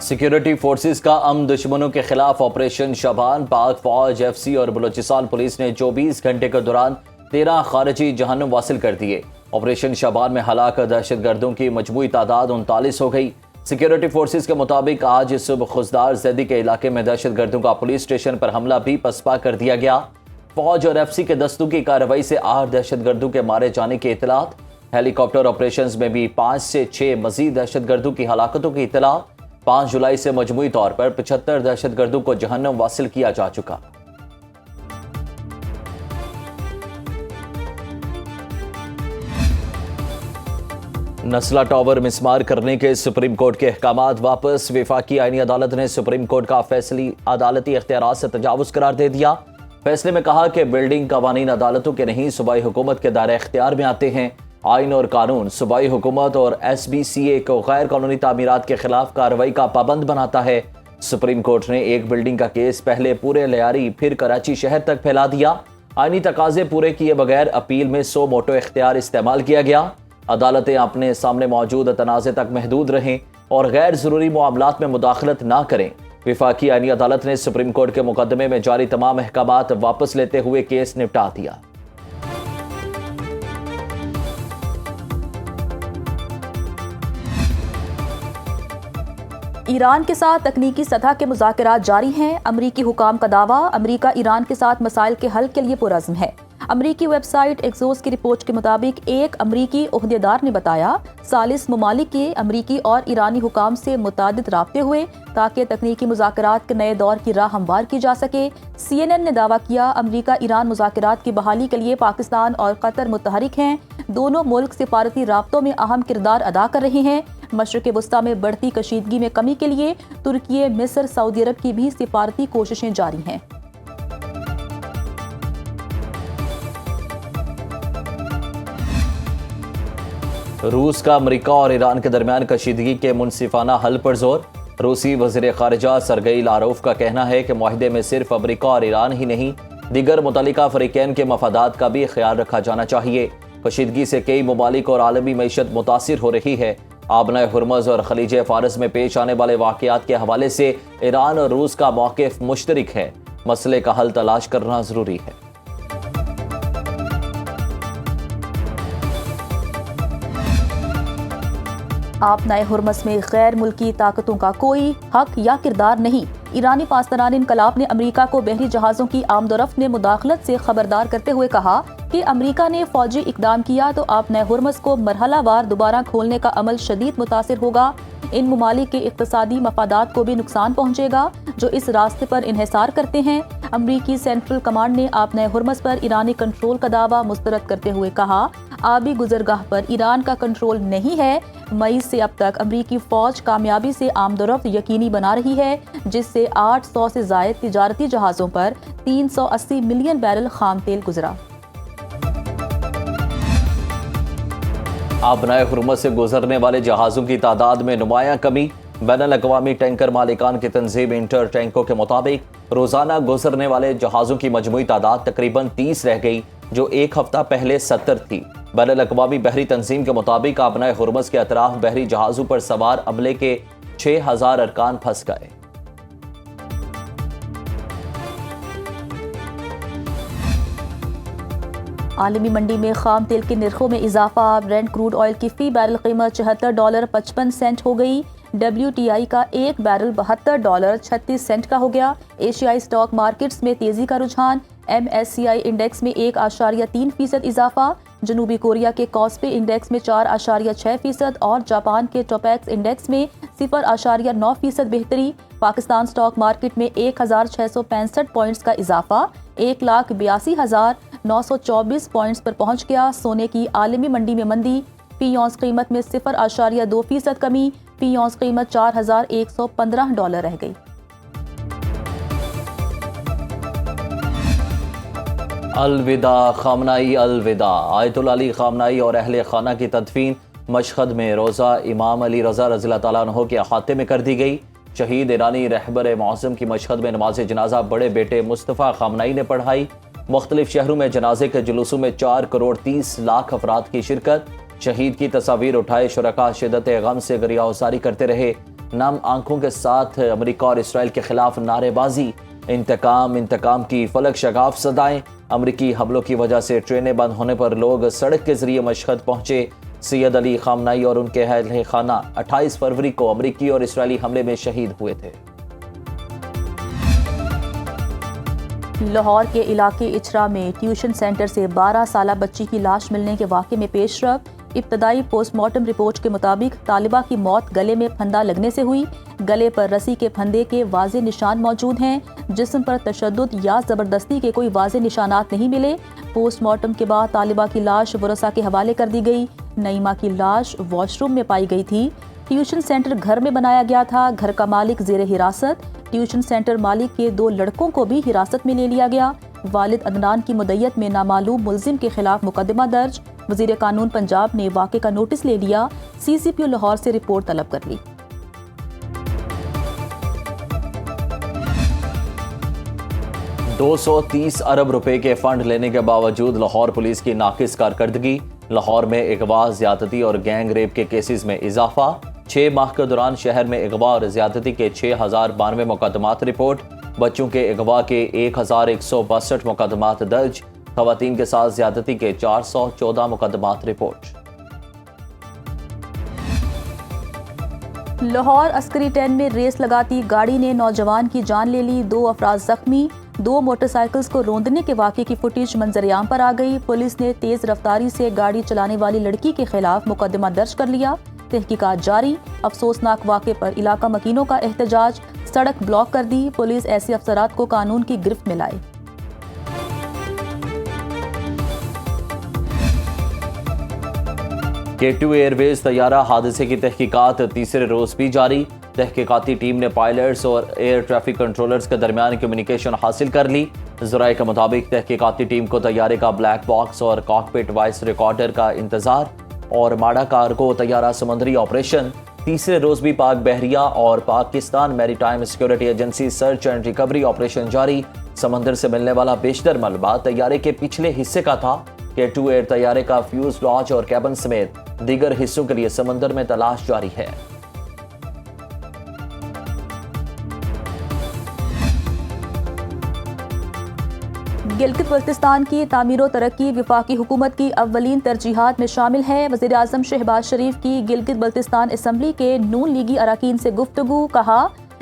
Security forces का दुश्मनों के खिलाफ ऑपरेशन शबान। पाक फौज, एफसी और बलूचिस्तान पुलिस ने 24 घंटे के दौरान 13 खारजी जहन्नुम वासिल कर दिए। ऑपरेशन शबान में हलाक दहशतगर्दों की मजमूई तादाद 39 हो गई। सिक्योरिटी फोर्सेस के मुताबिक आज सुबह खुजदार जैदी के इलाके में दहशतगर्दों का पुलिस स्टेशन पर हमला भी पसपा कर दिया गया। फौज और एफसी के दस्तों की कार्रवाई से 8 दहशतगर्दों के मारे जाने की इतलात। हेलीकॉप्टर ऑपरेशंस में भी 5 से 6 मजीद दहशतगर्दों की हलाकतों की इतला। 5 जुलाई से मजमूई तौर पर 75 दहशतगर्दों को जहन्नुम वासिल किया जा चुका। नस्ला टावर मिसमार करने के सुप्रीम कोर्ट के अहकामात वापस। वफाकी आईनी अदालत ने सुप्रीम कोर्ट का फैसली अदालती इख्तियारात से तजावुज करार दे दिया। फैसले में कहा कि बिल्डिंग कवानीन अदालतों के नहीं, सूबाई हुकूमत के दायरे इख्तियार में आते हैं। आइन और कानून सूबाई हुकूमत और SBCA को गैर कानूनी तामीरात के खिलाफ कार्रवाई का पाबंद बनाता है। सुप्रीम कोर्ट ने एक बिल्डिंग का केस पहले पूरे लियारी फिर कराची शहर तक फैला दिया। आईनी तकाजे पूरे किए बगैर अपील में 100 मोटो इख्तियार इस्तेमाल किया गया। अदालतें अपने सामने मौजूद तनाज़े तक महदूद रहें और गैर जरूरी मामलात में मुदाखलत ना करें। वफाकी आईनी अदालत ने सुप्रीम कोर्ट के मुकदमे में जारी तमाम अहकामात वापस लेते हुए केस निपटा दिया। ईरान के साथ तकनीकी सतह के मुज़ाकरात जारी हैं। अमरीकी हुकाम का दावा, अमरीका ईरान के साथ मसाइल के हल के लिए पुरज़्म है। अमरीकी वेबसाइट एक्सोस की रिपोर्ट के मुताबिक एक अमरीकी ओहदेदार ने बताया, सालिस ममालिक के अमरीकी और ईरानी हुकाम से मुतादिद राब्ते हुए ताकि तकनीकी मुज़ाकरात के नए दौर की राह हमवार की जा सके। CNN ने दावा किया, अमरीका ईरान मुज़ाकरात की बहाली के लिए पाकिस्तान और कतर मुतहरिक हैं। दोनों मुल्क सिफारती राब्तों में अहम किरदार अदा कर रहे हैं। मशरिक़ वस्ता में बढ़ती कशीदगी में कमी के लिए तुर्की, मिस्र, सऊदी अरब की भी सिफारती कोशिशें जारी हैं। रूस का अमरीका और ईरान के दरमियान कशीदगी के मुनसिफाना हल पर जोर। रूसी वज़ीर ख़ारिजा सरगई लारोफ का कहना है कि मुआहदे में सिर्फ अमरीका और ईरान ही नहीं, दीगर मुतल्लिका फ़रीक़ैन के मफादात का भी ख्याल रखा जाना चाहिए। कशीदगी से कई ममालिक और आलमी मईशत मुतासिर हो रही है। आबना हुर्मुज़ और खलीज फ़ारस में पेश आने वाले वाक़यात के हवाले से ईरान और रूस का मौक़िफ़ मुश्तरक है। मसले का हल तलाश करना ज़रूरी है। आबना हुर्मुज़ में गैर मुल्की ताकतों का कोई हक या किरदार नहीं। ईरानी पासदारान इनकलाब ने अमरीका को बहरी जहाज़ों की आमदोरफ्त में मुदाखलत से खबरदार करते हुए कहा कि अमरीका ने फौजी इकदाम किया तो आबना हुर्मुज़ को मरहलावार दोबारा खोलने का अमल शदीद मुतासिर होगा। इन ममालिक के इक़्तिसादी मफादात को भी नुकसान पहुँचेगा जो इस रास्ते पर इन्हिसार करते हैं। अमरीकी सेंट्रल कमांड ने आबना हुर्मुज़ पर ईरानी कंट्रोल का दावा मुस्तरद करते हुए कहा, आबी गुजरगाह पर ईरान का कंट्रोल नहीं है। मई से अब तक अमरीकी फौज कामयाबी से आमदोरफ्त यकीनी बना रही है, जिससे 800 से ज़ायद तिजारती जहाज़ों पर 380 मिलियन बैरल खाम तेल गुजरा। आबना हुर्मुज़ से गुजरने वाले जहाज़ों की तादाद में नुमायां कमी। बैनुल-अक़वामी टैंकर मालिकान की तंजीम इंटर टैंको के मुताबिक रोज़ाना गुजरने वाले जहाज़ों की मजमूई तादाद तकरीबन 30 रह गई, जो एक हफ्ता पहले 70 थी। बैनुल-अक़वामी बहरी तंजीम के मुताबिक आबना हुर्मुज़ के अतराफ बहरी जहाज़ों पर सवार अमले के 6000 अरकान फंस गए। आलमी मंडी में खाम तेल के निर्खों में इजाफा। ब्रेंट क्रूड ऑयल की फी बैरल कीमत $74.55 हो गई। WTI का एक बैरल $72.36 का हो गया। एशियाई स्टॉक मार्केट्स में तेजी का रुझान। MSCI इंडेक्स में 1.3% इजाफा। जनूबी कोरिया के कॉस्पे इंडेक्स में 4.6% और जापान के टोपेक्स इंडेक्स में 0.9% बेहतरी। पाकिस्तान स्टॉक मार्केट में 1665 पॉइंट्स का इजाफा 1,82,924 पॉइंट्स पर पहुंच गया। सोने की आलमी मंडी में मंदी। फी औंस कीमत में 0.2% कमी। फी औंस कीमत $4,115 रह गई। अलविदा खामनाई, अलविदा। आयतुल्लाह अली खामनाई और अहले खाना की तदफीन मशहद में रोज़ा इमाम अली रज़ा रज़ियल्लाहु ताला अन्हु के अहाते में कर दी गई। शहीद ईरानी रहबर मौज़म की मशहद में नमाज जनाजा बड़े बेटे मुस्तफ़ा खामनाई ने पढ़ाई। मुख्तलिफ शहरों में जनाजे के जुलूसों में 4 करोड़ 30 लाख अफराद की शिरकत। शहीद की तस्वीर उठाए शुरका शिद्दत गम से गरियाउज़ारी करते रहे। नम आंखों के साथ अमेरिका और इसराइल के खिलाफ नारेबाजी, इंतकाम की फलक शगाफ सदाएं। अमेरिकी हमलों की वजह से ट्रेनें बंद होने पर लोग सड़क के जरिए मशहद पहुंचे। सैयद अली खामनाई और उनके अहल खाना 28 फरवरी को अमेरिकी और इसराइली हमले में शहीद हुए थे। लाहौर के इलाके इचरा में ट्यूशन सेंटर से 12 साला बच्ची की लाश मिलने के वाक़े में पेशरफ। इब्तदाई पोस्टमार्टम रिपोर्ट के मुताबिक तालिबा की मौत गले में फंदा लगने से हुई। गले पर रस्सी के फंदे के वाज़े निशान मौजूद हैं। जिस्म पर तशद्दुद या ज़बरदस्ती के कोई वाज़े निशानात नहीं मिले। पोस्टमार्टम के बाद तालिबा की लाश वरसा के हवाले कर दी गई। नईमा की लाश वॉशरूम में पाई गई थी। ट्यूशन सेंटर घर में बनाया गया था। घर का मालिक ज़ेरे हिरासत। ट्यूशन सेंटर मालिक के 2 लड़कों को भी हिरासत में ले लिया गया। वालिद अदनान की मुद्दत में नामालूम मुल्जिम के खिलाफ मुकदमा दर्ज। वज़ीर कानून पंजाब ने वाक़े का नोटिस ले लिया। CCPO लाहौर से रिपोर्ट तलब कर ली। $230 अरब के फंड लेने के बावजूद लाहौर पुलिस की नाकिस कारकर्दगी। लाहौर में अगवा, ज्यादती और गैंग रेप के केसेस में इजाफा। 6 माह के दौरान शहर में अगवा और ज्यादती के 6092 मुकदमात रिपोर्ट। बच्चों के अगवा के 1162 मुकदमात दर्ज। खवातीन के साथ ज्यादती के 414 मुकदमात रिपोर्ट। लाहौर अस्करी 10 में रेस लगाती गाड़ी ने नौजवान की जान ले ली। 2 अफराद जख्मी। 2 मोटरसाइकिल्स को रौंदने के वाक़े की फुटेज मंजरेआम पर आ गई। पुलिस ने तेज रफ्तारी से गाड़ी चलाने वाली लड़की के खिलाफ मुकदमा दर्ज कर लिया। तहकीकात जारी। अफसोसनाक वाक़े पर इलाका मकीनों का एहतजाज। सड़क ब्लॉक कर दी। पुलिस ऐसे अफसरात को कानून की गिरफ्त में लाए। K2 एयरवेज तैयारा हादसे की तहकीकात तीसरे रोज भी जारी। तहकीकाती टीम ने पायलट्स और एयर ट्रैफिक कंट्रोलर्स के दरमियान कम्युनिकेशन हासिल कर ली। ज़राए के मुताबिक तहकीकाती टीम को तैयारे का ब्लैक बॉक्स और कॉकपिट वॉइस रिकॉर्डर का इंतजार। और माड़ा कार्गो तैयारा समंदरी ऑपरेशन। तीसरे रोज भी पाक बहरिया और Pakistan maritime security agency search and recovery operation जारी। समंदर से मिलने वाला बेशतर मलबा तैयारे के पिछले हिस्से का था। K2 एयर तैयारे का फ्यूज़लाज और कैबिन समेत दीगर हिस्सों के लिए समंदर में तलाश जारी है। गिलगित बल्तिस्तान की तामीर तरक्की वफाकी हुकूमत की अव्वलीन तरजीहात में शामिल है। वज़ीर आज़म शहबाज शरीफ की गिलगित बल्तिस्तान असम्बली के नून लीगी अरकान से गुफ्तगू। कहा,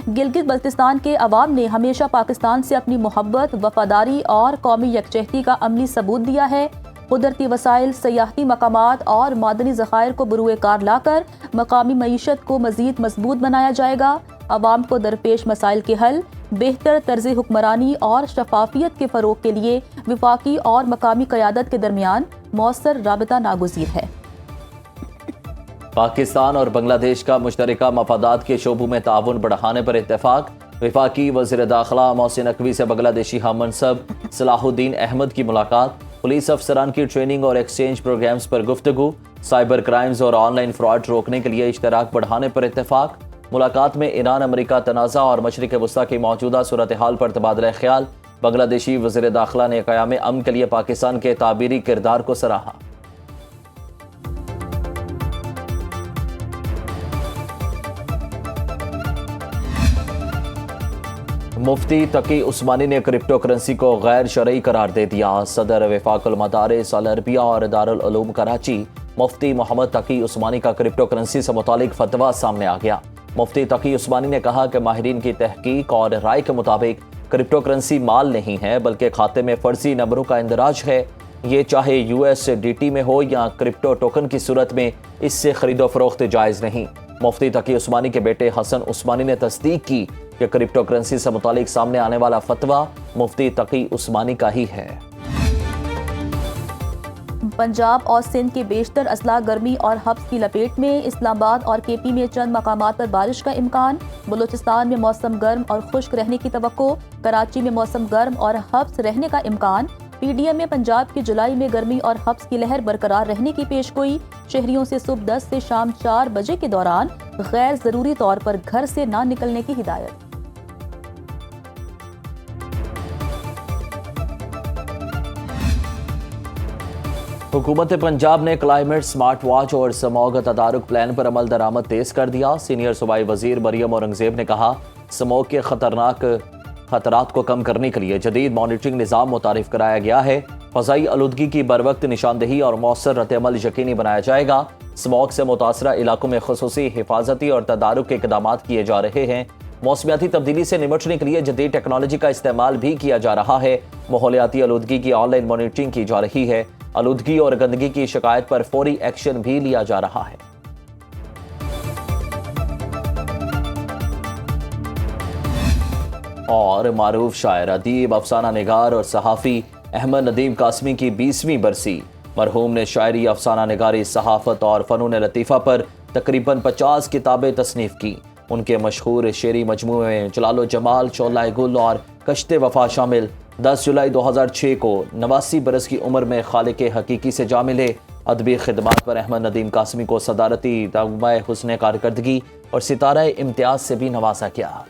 गिलगित बल्तिस्तान के अवाम ने हमेशा पाकिस्तान से अपनी मोहब्बत, वफादारी और कौमी यकजहती का अमली सबूत दिया है। कुदरती वसाइल, सयाहती मकामात और मादनी ज़खायर को बरूए कार लाकर मकामी मईशत को मज़ीद मजबूत बनाया जाएगा। अवाम को दरपेश मसाइल के हल, बेहतर तर्ज हुक्मरानी और शफाफियत के फ़रोग के लिए वफाकी और मकामी क़यादत के दरमियान मौसर राबता नागुज़ीर है। पाकिस्तान और बांग्लादेश का मुश्तरका मफादात के शोबों में ताउन बढ़ाने पर इत्तेफाक। वफाकी वज़ीर दाखिला मोहसिन नकवी से बांग्लादेशी हम मनसब सलाहुद्दीन अहमद की मुलाकात। पुलिस अफसरान की ट्रेनिंग और एक्सचेंज प्रोग्राम्स पर गुफ्तगू। साइबर क्राइम्स और ऑनलाइन फ्रॉड रोकने के लिए इश्तराक बढ़ाने पर इत्तेफाक। मुलाकात में ईरान अमेरिका तनाज़ा और मशरिक़ वस्ता की मौजूदा सूरत हाल पर तबादला ख्याल। बांग्लादेशी वज़ीर दाखिला ने क़याम अमन के लिए पाकिस्तान के ताबीरी किरदार को सराहा। मुफ्ती तकी उस्मानी ने क्रिप्टो करेंसी को गैर शरई करार दे दिया। सदर वफाकुल मदारिस अल अरबिया और दारुल उलूम कराची मुफ्ती मोहम्मद तकी उस्मानी का क्रिप्टो करेंसी से मुतालिक फतवा सामने आ गया। मुफ्ती तकी उस्मानी ने कहा कि माहिरीन की तहकीक और राय के मुताबिक क्रिप्टो करेंसी माल नहीं है बल्कि खाते में फर्जी नंबरों का इंदराज है। ये चाहे USDT में हो या क्रिप्टो टोकन की सूरत में, इससे खरीदो फरोख्त जायज़ नहीं। मुफ्ती तकी उस्मानी के बेटे हसन उस्मानी ने तस्दीक की कि क्रिप्टो करेंसी से मुतालिक सामने आने वाला फतवा मुफ्ती तकी उस्मानी का ही है। पंजाब और सिंध के बेशतर अजला गर्मी और हब्स की लपेट में। इस्लामाबाद और KP में चंद मकामात पर बारिश का इम्कान। बलूचिस्तान में मौसम गर्म और खुश्क रहने की तवक्को। कराची में मौसम गर्म और हब्स रहने का इम्कान। PDM में पंजाब की जुलाई में गर्मी और हब्स की लहर बरकरार रहने की पेशगोई। शहरियों से सुबह 10 से शाम 4 बजे के दौरान गैर ज़रूरी तौर पर घर से ना निकलने की हिदायत। हुकूमत पंजाब ने क्लाइमेट स्मार्ट वॉच और स्मॉग तदारुक प्लान पर अमल दरामद तेज कर दिया। सीनियर सूबाई वजीर मरियम औरंगजेब ने कहा, स्मॉग के खतरनाक खतरात को कम करने के लिए जदीद मॉनिटरिंग निज़ाम मुतारिफ कराया गया है। फ़ज़ाई आलूदगी की बरवक्त निशानदही और मौसर रद्द-ए-अमल यकीनी बनाया जाएगा। स्मॉग से मुतासरा इलाकों में खुसूसी हिफाजती और तदारुक के इक़दाम किए जा रहे हैं। मौसमियाती तब्दीली से निपटने के लिए जदीद टेक्नोलॉजी का इस्तेमाल भी किया जा रहा है। माहौलियाती आलूदगी की ऑनलाइन मॉनिटरिंग की जा रही है। आलूदगी और गंदगी की शिकायत पर फौरी एक्शन भी लिया जा रहा है। और मारूफ शायर, अदीब, अफसाना निगार और सहाफ़ी अहमद नदीम कासमी की 20वीं बरसी। मरहूम ने शायरी, अफसाना निगारी, सहाफ़त और फ़नून लतीफ़ा पर तकरीबन 50 किताबें तसनीफ़ की। उनके मशहूर शेरी मजमूए में जलालो जमाल, शोलाए गुल और कश्ते वफा शामिल। 10 जुलाई 2006 को 89 बरस की उम्र में खालिक हकीकी से जा मिले। अदबी खिदमात पर अहमद नदीम कासमी को सदारती तगमा हुस्न कारकर्दगी और सितारा इम्तियाज़ से भी नवाजा गया।